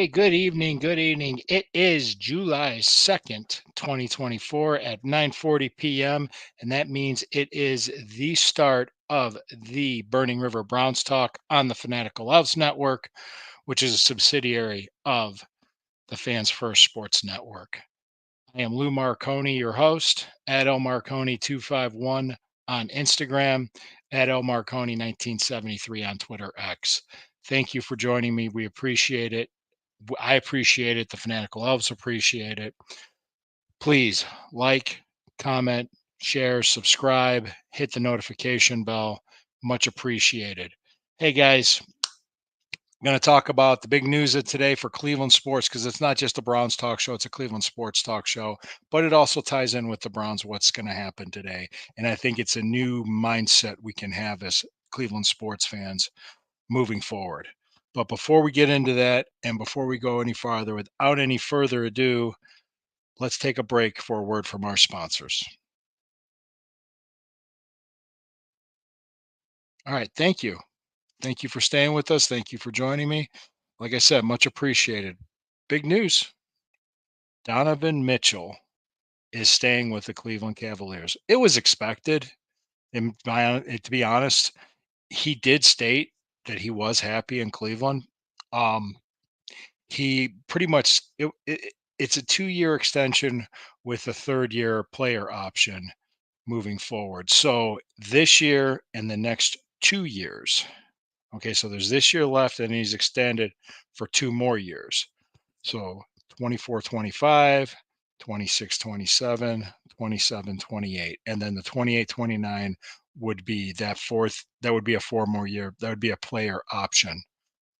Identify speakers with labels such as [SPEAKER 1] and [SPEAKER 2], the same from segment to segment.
[SPEAKER 1] Hey, good evening. Good evening. It is July 2nd, 2024 at 9:40 p.m. And that means it is the start of the Burning River Browns talk on the Fanatical Elves Network, which is a subsidiary of the Fans First Sports Network. I am Lou Marconi, your host, at L Marconi 251 on Instagram, at L Marconi 1973 on Twitter X. Thank you for joining me. We appreciate it. I appreciate it. The Fanatical Elves appreciate it. Please like, comment, share, subscribe, hit the notification bell. Much appreciated. Hey guys, I'm going to talk about the big news of today for Cleveland sports because it's not just a Browns talk show, it's a Cleveland sports talk show, but it also ties in with the Browns, what's going to happen today. And I think it's a new mindset we can have as Cleveland sports fans moving forward. But before we get into that and before we go any farther, without any further ado, let's take a break for a word from our sponsors. All right. Thank you. Thank you for staying with us. Thank you for joining me. Like I said, much appreciated. Big news. Donovan Mitchell is staying with the Cleveland Cavaliers. It was expected. And to be honest, he did state that he was happy in Cleveland. Um, he pretty much it's a 2-year extension with a third-year player option moving forward. So this year and the next 2 years. Okay, so there's this year left, and he's extended for 2 more years. So 24, 25, 26, 27, 27, 28. And then the 28, 29 would be that fourth, that would be a 4 more year. That would be a player option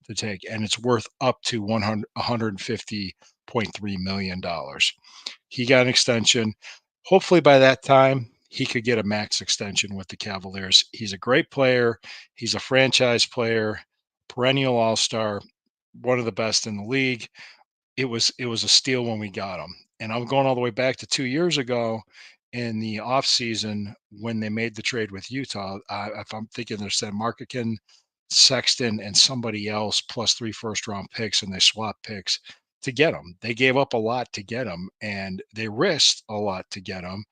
[SPEAKER 1] to take. And it's worth up to $150.3 million. He got an extension. Hopefully by that time, he could get a max extension with the Cavaliers. He's a great player. He's a franchise player, perennial all-star, one of the best in the league. It was a steal when we got him. And I'm going all the way back to 2 years ago in the offseason when they made the trade with Utah. If I'm thinking they're saying Markekin, Sexton, and somebody else plus 3 first-round picks, and they swapped picks to get him. They gave up a lot to get him, and they risked a lot to get him.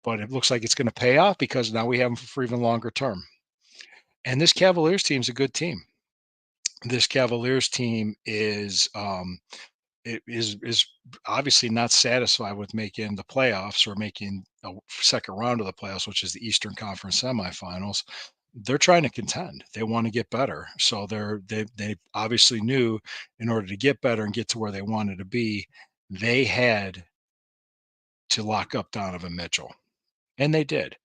[SPEAKER 1] But it looks like it's going to pay off because now we have him for even longer term. And this Cavaliers team is a good team. This Cavaliers team is obviously not satisfied with making the playoffs or making a second round of the playoffs, which is the Eastern Conference semifinals. They're trying to contend. They want to get better. So they obviously knew in order to get better and get to where they wanted to be, they had to lock up Donovan Mitchell. And they did.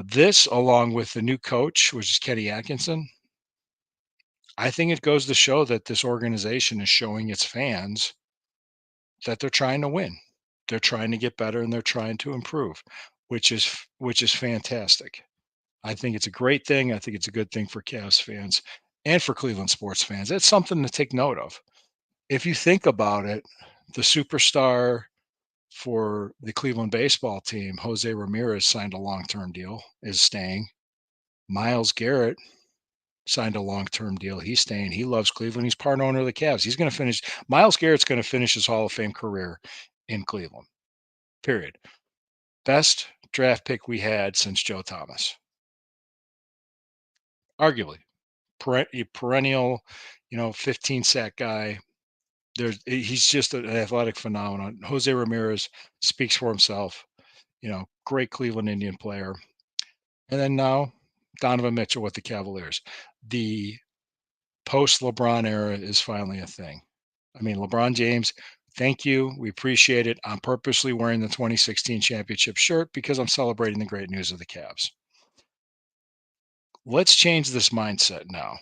[SPEAKER 1] This, along with the new coach, which is Kenny Atkinson, I think it goes to show that this organization is showing its fans that they're trying to win. They're trying to get better and they're trying to improve, which is fantastic. I think it's a great thing. I think it's a good thing for Cavs fans and for Cleveland sports fans. It's something to take note of. If you think about it, the superstar for the Cleveland baseball team, Jose Ramirez, signed a long-term deal, is staying. Miles Garrett signed a long-term deal. He's staying. He loves Cleveland. He's part owner of the Cavs. He's going to finish. Miles Garrett's going to finish his Hall of Fame career in Cleveland. Period. Best draft pick we had since Joe Thomas. Arguably, perennial, 15 sack guy. He's just an athletic phenomenon. Jose Ramirez speaks for himself. Great Cleveland Indian player. And then now Donovan Mitchell with the Cavaliers. The post LeBron era is finally a thing. I mean, LeBron James, thank you. We appreciate it. I'm purposely wearing the 2016 championship shirt because I'm celebrating the great news of the Cavs. Let's change this mindset now.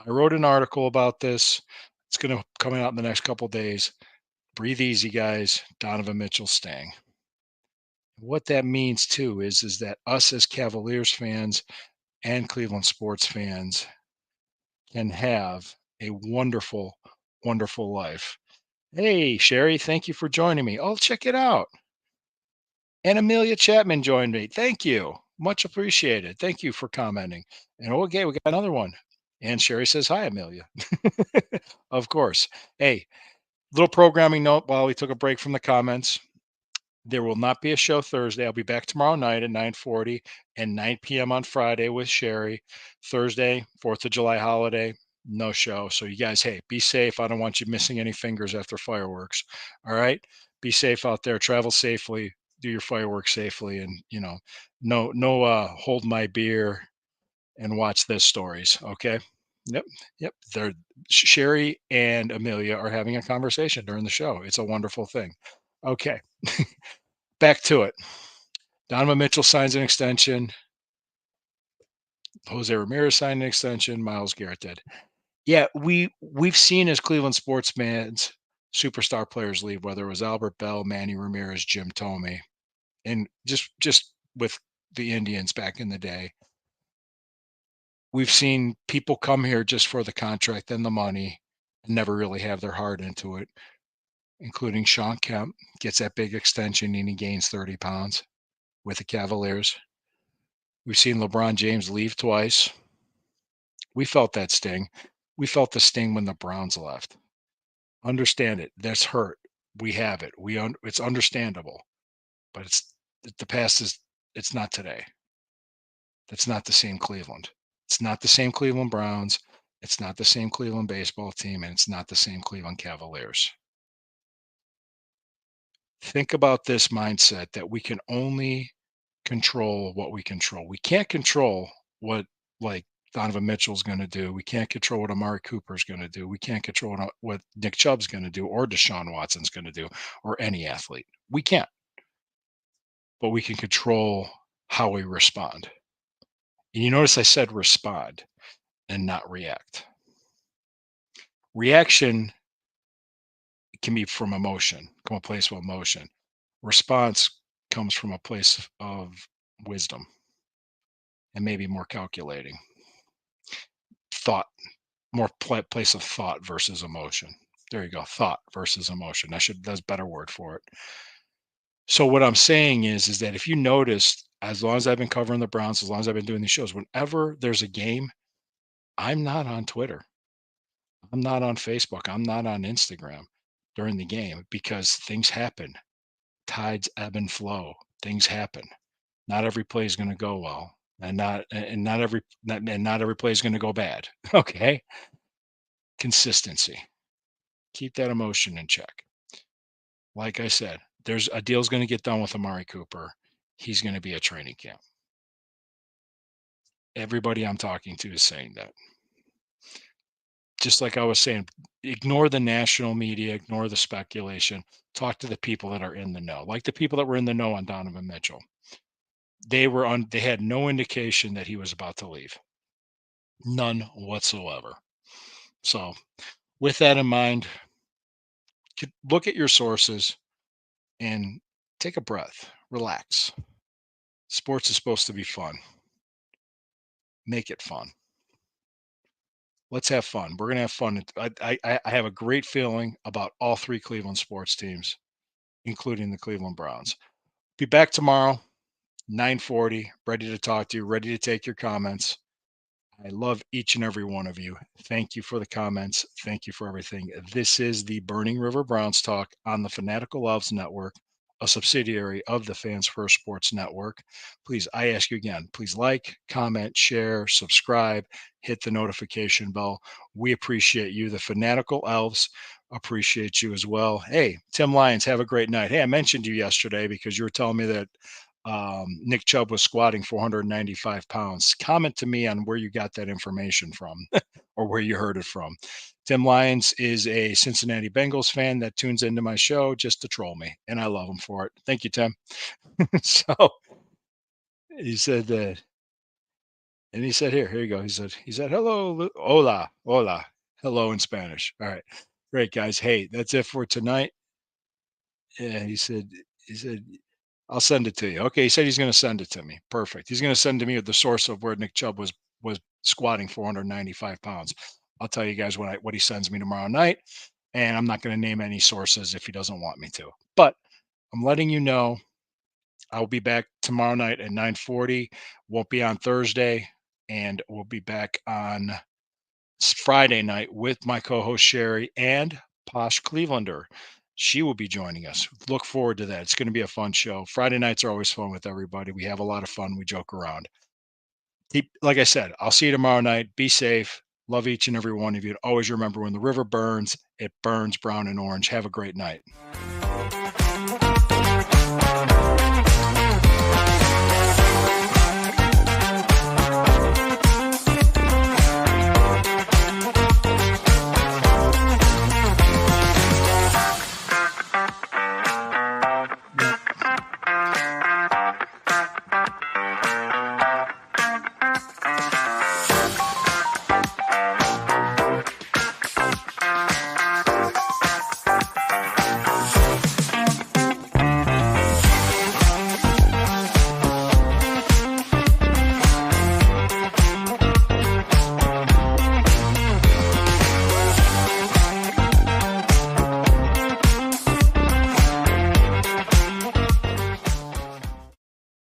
[SPEAKER 1] I wrote an article about this. It's going to come out in the next couple days. Breathe easy, guys. Donovan Mitchell staying. What that means too is that us as Cavaliers fans and Cleveland sports fans can have a wonderful, wonderful life. Hey, Sherry, thank you for joining me. Oh, check it out. And Amelia Chapman joined me. Thank you. Much appreciated. Thank you for commenting. And okay, we got another one. And Sherry says, "Hi, Amelia." Of course. Hey, little programming note while we took a break from the comments. There will not be a show Thursday. I'll be back tomorrow night at 9:40 and 9 p.m. on Friday with Sherry. Thursday, 4th of July holiday, no show. So you guys, hey, be safe. I don't want you missing any fingers after fireworks. All right? Be safe out there. Travel safely. Do your fireworks safely, and no hold my beer and watch this stories. Okay? Yep. Yep. They're Sherry and Amelia are having a conversation during the show. It's a wonderful thing. Okay. Back to it. Donovan Mitchell signs an extension. Jose Ramirez signed an extension. Miles Garrett did. Yeah, we've seen as Cleveland sports fans superstar players leave, whether it was Albert Bell, Manny Ramirez, Jim Thome, and just with the Indians back in the day. We've seen people come here just for the contract and the money and never really have their heart into it, including Sean Kemp gets that big extension and he gains 30 pounds with the Cavaliers. We've seen LeBron James leave twice. We felt that sting. We felt the sting when the Browns left. Understand it. That's hurt. We have it. It's understandable, but the past is it's not today. That's not the same Cleveland. It's not the same Cleveland Browns. It's not the same Cleveland baseball team, and it's not the same Cleveland Cavaliers. Think about this mindset that we can only control what we control. We can't control what like Donovan Mitchell's going to do. We can't control what Amari Cooper's going to do. We can't control what Nick Chubb's going to do or Deshaun Watson's going to do or any athlete. We can't, but we can control how we respond. And you notice I said respond and not react. Reaction can be from emotion, from a place of emotion. Response comes from a place of wisdom and maybe more calculating thought, more place of thought versus emotion. There you go. Thought versus emotion. That's a better word for it. So what I'm saying is that if you notice, as long as I've been covering the Browns, as long as I've been doing these shows, whenever there's a game, I'm not on Twitter. I'm not on Facebook. I'm not on Instagram during the game because things happen. Tides ebb and flow. Things happen. Not every play is going to go well, and not every play is going to go bad. Okay, consistency. Keep that emotion in check. Like I said, there's a deal's going to get done with Amari Cooper. He's going to be at training camp. Everybody I'm talking to is saying that. Just like I was saying, ignore the national media, ignore the speculation. Talk to the people that are in the know, like the people that were in the know on Donovan Mitchell. They had no indication that he was about to leave. None whatsoever. So, with that in mind, look at your sources and take a breath, relax. Sports is supposed to be fun. Make it fun. Let's have fun. We're gonna have fun. I have a great feeling about all three Cleveland sports teams, including the Cleveland Browns. Be back tomorrow, 9:40. Ready to talk to you. Ready to take your comments. I love each and every one of you. Thank you for the comments. Thank you for everything. This is the Burning River Browns Talk on the Fanatical Loves Network, a subsidiary of the Fans First Sports Network. Please, I ask you again, please like, comment, share, subscribe, hit the notification bell. We appreciate you. The Fanatical Elves appreciate you as well. Hey, Tim Lyons, have a great night. Hey, I mentioned you yesterday because you were telling me that Nick Chubb was squatting 495 pounds. Comment to me on where you got that information from or where you heard it from. Tim Lyons is a Cincinnati Bengals fan that tunes into my show just to troll me, and I love him for it. Thank you, Tim. So he said, and he said, here you go. He said, hello, hola, hola, hello in Spanish. All right, great guys. Hey, that's it for tonight. Yeah, he said, I'll send it to you. Okay, he said he's going to send it to me. Perfect. He's going to send to me the source of where Nick Chubb was squatting 495 pounds. I'll tell you guys what he sends me tomorrow night, and I'm not going to name any sources if he doesn't want me to. But I'm letting you know I'll be back tomorrow night at 9:40. Won't be on Thursday, and we'll be back on Friday night with my co-host Sherry and Posh Clevelander. She will be joining us. Look forward to that. It's going to be a fun show. Friday nights are always fun with everybody. We have a lot of fun. We joke around. Like I said, I'll see you tomorrow night. Be safe. Love each and every one of you. And always remember when the river burns, it burns brown and orange. Have a great night.